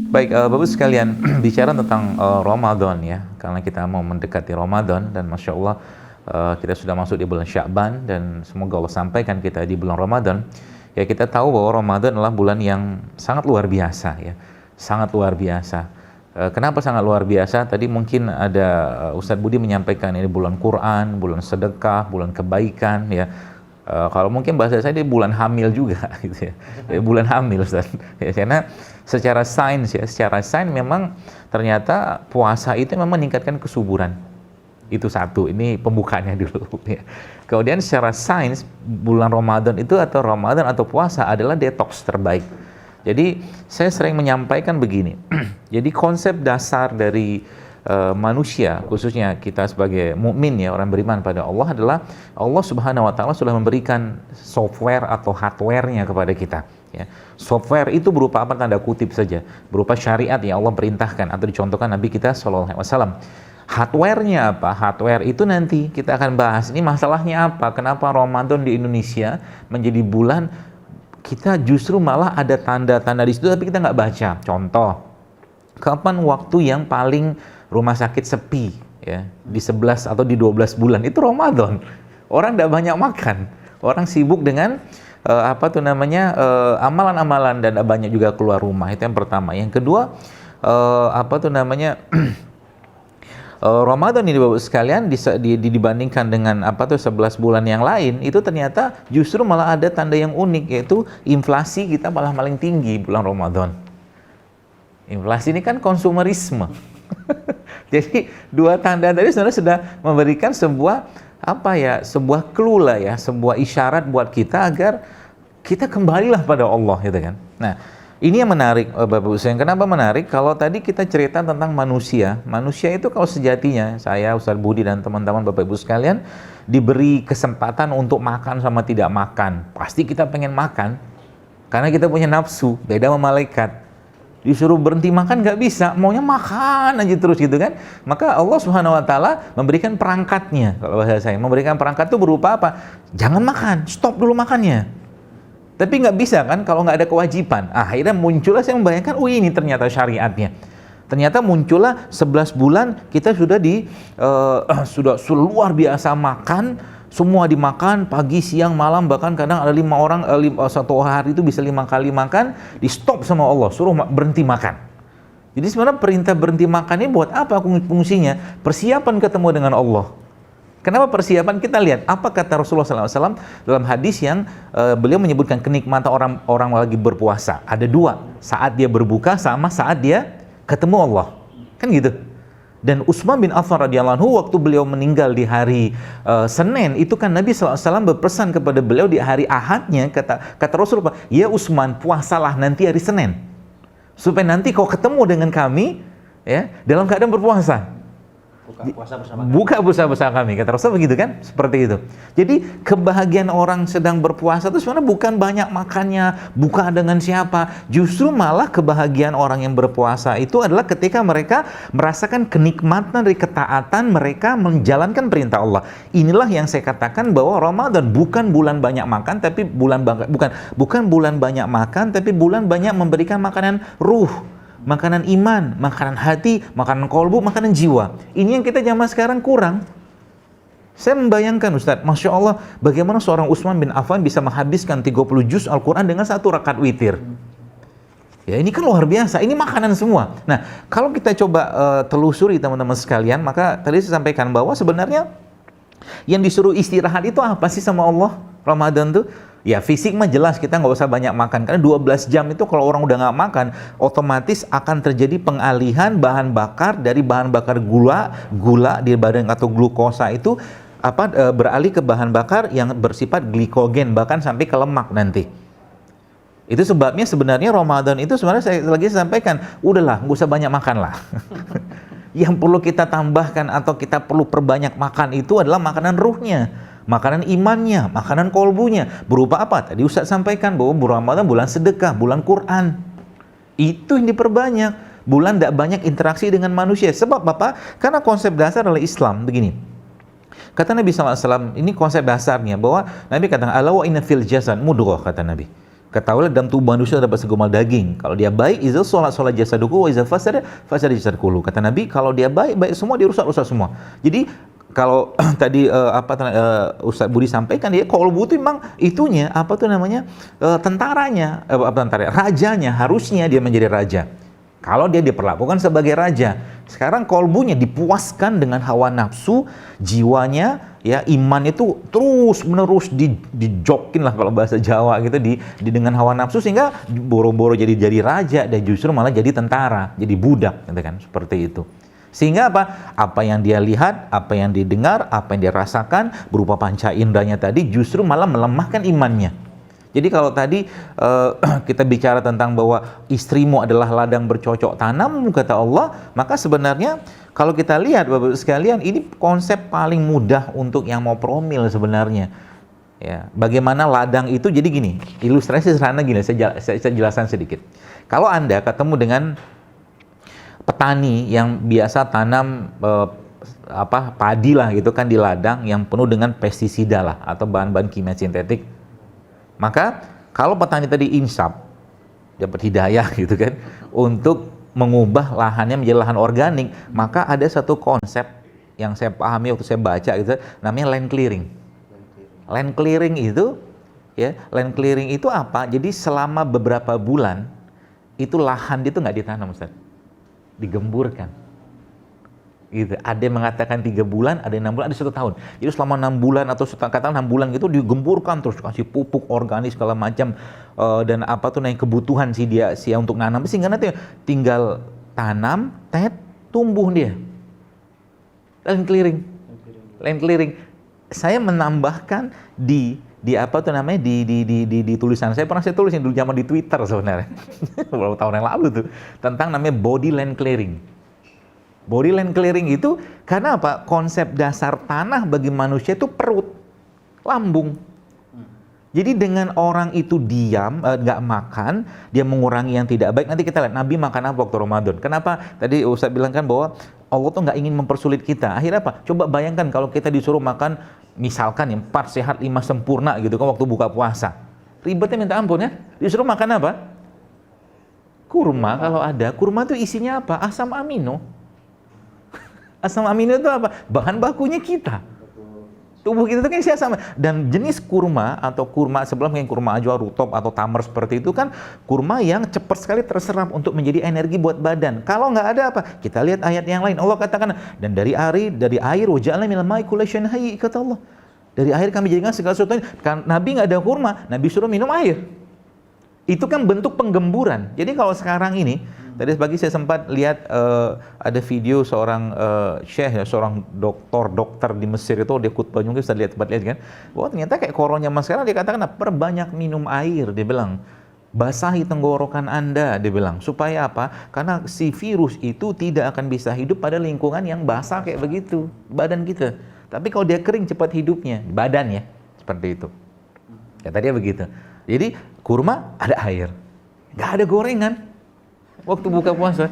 Baik, Bapak sekalian, bicara tentang Ramadan ya, karena kita mau mendekati Ramadan dan Masya Allah kita sudah masuk di bulan Sya'ban dan semoga Allah sampaikan kita di bulan Ramadan. Ya, kita tahu bahwa Ramadan adalah bulan yang sangat luar biasa ya, sangat luar biasa. Kenapa sangat luar biasa? Tadi mungkin ada Ustadz Budi menyampaikan ini bulan Quran, bulan sedekah, bulan kebaikan ya. Kalau mungkin bahasa saya di bulan hamil juga gitu ya. Bulan hamil Ustaz. Ya, karena secara sains memang ternyata puasa itu memang meningkatkan kesuburan. Itu satu, ini pembukaannya dulu ya. Kemudian secara sains bulan Ramadan itu atau Ramadan atau puasa adalah detox terbaik. Jadi saya sering menyampaikan begini. Jadi konsep dasar dari manusia, khususnya kita sebagai mukmin ya, orang beriman pada Allah, adalah Allah Subhanahu wa taala sudah memberikan software atau hardware-nya kepada kita ya. Software itu berupa apa, tanda kutip saja, berupa syariat yang Allah perintahkan atau dicontohkan Nabi kita sallallahu alaihi wasallam. Hardware-nya apa? Hardware itu nanti kita akan bahas. Ini masalahnya apa? Kenapa Ramadan di Indonesia menjadi bulan kita justru malah ada tanda-tanda di situ tapi kita nggak baca. Contoh, kapan waktu yang paling rumah sakit sepi ya, di 11 atau di 12 bulan itu Ramadan. Orang tidak banyak makan, orang sibuk dengan amalan-amalan dan banyak juga keluar rumah. Itu yang pertama. Yang kedua, Ramadan ini Bapak sekalian dibandingkan dengan 11 bulan yang lain, itu ternyata justru malah ada tanda yang unik, yaitu inflasi kita malah paling tinggi bulan Ramadan. Inflasi ini kan konsumerisme. Jadi dua tanda tadi sebenarnya sudah memberikan sebuah sebuah clue lah ya, sebuah isyarat buat kita agar kita kembalilah pada Allah gitu kan. Nah, ini yang menarik Bapak Ibu sekalian. Kenapa menarik? Kalau tadi kita cerita tentang manusia itu kalau sejatinya saya, Ustadz Budi dan teman-teman Bapak Ibu sekalian diberi kesempatan untuk makan sama tidak makan, pasti kita pengen makan karena kita punya nafsu, beda sama malaikat. Disuruh berhenti makan nggak bisa, maunya makan aja terus gitu kan. Maka Allah Subhanahu wa taala memberikan perangkatnya. Kalau bahasa saya, memberikan perangkat itu berupa apa? Jangan makan, stop dulu makannya. Tapi nggak bisa kan kalau nggak ada kewajiban. Akhirnya muncullah, saya membayangkan, ini ternyata syariatnya. Ternyata muncullah 11 bulan kita sudah sudah luar biasa makan, semua dimakan pagi, siang, malam, bahkan kadang ada 5 orang satu hari itu bisa 5 kali makan, di stop sama Allah, suruh berhenti makan. Jadi sebenarnya perintah berhenti makan ini buat apa fungsinya? Persiapan ketemu dengan Allah. Kenapa persiapan? Kita lihat apa kata Rasulullah SAW dalam hadis yang beliau menyebutkan kenikmatan orang lagi berpuasa. Ada 2, saat dia berbuka sama saat dia ketemu Allah. Kan gitu. Dan Utsman bin Affan radhiyallahu anhu waktu beliau meninggal di hari Senin, itu kan Nabi SAW berpesan kepada beliau di hari Ahadnya, kata Rasulullah, ya Utsman, puasalah nanti hari Senin supaya nanti kau ketemu dengan kami ya dalam keadaan berpuasa. Buka puasa bersama kami, kata Rasul begitu kan, seperti itu. Jadi kebahagiaan orang sedang berpuasa itu sebenarnya bukan banyak makannya, bukan dengan siapa, justru malah kebahagiaan orang yang berpuasa itu adalah ketika mereka merasakan kenikmatan dari ketaatan mereka menjalankan perintah Allah. Inilah yang saya katakan bahwa Ramadan bukan bulan banyak makan, tapi bukan bulan banyak makan, tapi bulan banyak memberikan makanan ruh, makanan iman, makanan hati, makanan kolbu, makanan jiwa. Ini yang kita zaman sekarang kurang. Saya membayangkan Ustadz, Masya Allah, bagaimana seorang Utsman bin Affan bisa menghabiskan 30 juz Al-Quran dengan 1 rakaat witir. Ya, ini kan luar biasa, ini makanan semua. Nah, kalau kita coba telusuri teman-teman sekalian, maka tadi saya sampaikan bahwa sebenarnya yang disuruh istirahat itu apa sih sama Allah Ramadan tuh? Ya fisik mah jelas kita nggak usah banyak makan, karena 12 jam itu kalau orang udah nggak makan otomatis akan terjadi pengalihan bahan bakar dari bahan bakar gula di badan atau glukosa itu beralih ke bahan bakar yang bersifat glikogen, bahkan sampai ke lemak nanti. Itu sebabnya sebenarnya Ramadan itu sebenarnya saya lagi sampaikan, udahlah nggak usah banyak makan lah. Yang perlu kita tambahkan atau kita perlu perbanyak makan itu adalah makanan ruhnya, makanan imannya, makanan kolbunya. Berupa apa? Tadi Ustaz sampaikan bahwa bulan Ramadan bulan sedekah, bulan Quran. Itu yang diperbanyak. Bulan tidak banyak interaksi dengan manusia. Sebab apa? Karena konsep dasar adalah Islam. Begini. Kata Nabi SAW, ini konsep dasarnya bahwa Nabi katakan, ala wa inna fil jasad mudghah, kata Nabi. Ketahuilah dalam tubuh manusia terdapat segumpal daging. Kalau dia baik, iza sholat jasaduhu, wa iza fasada jasadukulu. Kata Nabi, kalau dia baik, baik semua, dia rusak semua. Jadi kalau tadi Ustaz Budi sampaikan, ya kolbu itu memang itunya tentaranya, rajanya, harusnya dia menjadi raja. Kalau dia diperlakukan sebagai raja, sekarang kolbunya dipuaskan dengan hawa nafsu, jiwanya, ya iman itu terus menerus dijokin lah kalau bahasa Jawa gitu, dengan hawa nafsu, sehingga boro-boro jadi raja dan justru malah jadi tentara, jadi budak, gitu kan, seperti itu. Sehingga apa? Apa yang dia lihat, apa yang didengar, apa yang dia rasakan berupa panca inderanya tadi justru malah melemahkan imannya. Jadi kalau tadi kita bicara tentang bahwa istrimu adalah ladang bercocok tanam, kata Allah, maka sebenarnya kalau kita lihat Bapak sekalian, ini konsep paling mudah untuk yang mau promil sebenarnya. Ya, bagaimana ladang itu, jadi gini, ilustrasi sederhana gini, saya jelaskan sedikit. Kalau Anda ketemu dengan petani yang biasa tanam padi lah gitu kan di ladang yang penuh dengan pestisida lah atau bahan-bahan kimia sintetik, maka kalau petani tadi insaf, dapat hidayah gitu kan, untuk mengubah lahannya menjadi lahan organik, maka ada satu konsep yang saya pahami waktu saya baca gitu, namanya land clearing. Land clearing itu, ya, land clearing itu apa? Jadi selama beberapa bulan itu lahan itu nggak ditanam, Ustaz, digemburkan. Gitu. Ada yang mengatakan 3 bulan, ada yang 6 bulan, ada 1 tahun. Jadi selama 6 bulan atau katakan 6 bulan gitu digemburkan terus, kasih pupuk organik segala macam dan kebutuhan dia untuk nanam, sehingga nanti tinggal tanam, tumbuh dia. Land clearing. Saya menambahkan di tulisan saya, pernah saya tulis dulu zaman di Twitter sebenarnya. Beberapa tahun yang lalu tuh, tentang namanya body land clearing. Body land clearing itu karena apa? Konsep dasar tanah bagi manusia itu perut, lambung. Jadi dengan orang itu diam, nggak makan, dia mengurangi yang tidak baik. Nanti kita lihat Nabi makan apa waktu Ramadan. Kenapa? Tadi Ustaz bilang kan bahwa Allah tuh nggak ingin mempersulit kita. Akhirnya apa? Coba bayangkan kalau kita disuruh makan, misalkan 4 sehat 5 sempurna gitu kan waktu buka puasa. Ribetnya minta ampun ya. Disuruh makan apa? Kurma kalau ada. Kurma itu isinya apa? Asam amino. Asam amino itu apa? Bahan bakunya kita. Tubuh kita itu kan isi asam. Dan jenis kurma atau kurma sebelum yang kurma ajwa, rutop atau tamar seperti itu kan kurma yang cepat sekali terserap untuk menjadi energi buat badan. Kalau nggak ada apa? Kita lihat ayat yang lain. Allah katakan, dan dari air waja'alna minal ma'i kulla syai'in hayy, kata Allah. Dari air kami jadikan segala sesuatu. Kan Nabi nggak ada kurma, Nabi suruh minum air. Itu kan bentuk penggemburan. Jadi kalau sekarang ini, tadi pagi saya sempat lihat ada video seorang syekh, seorang dokter di Mesir itu, dia khutbah juga, bisa lihat kan, bahwa ternyata kayak koronnya mas sekarang, dia katakan perbanyak minum air, dia bilang, basahi tenggorokan Anda, dia bilang, supaya apa? Karena si virus itu tidak akan bisa hidup pada lingkungan yang basah kayak begitu, badan kita. Tapi kalau dia kering cepat hidupnya, badan ya, seperti itu. Ya tadi begitu. Jadi kurma ada air, nggak ada gorengan waktu buka puasa.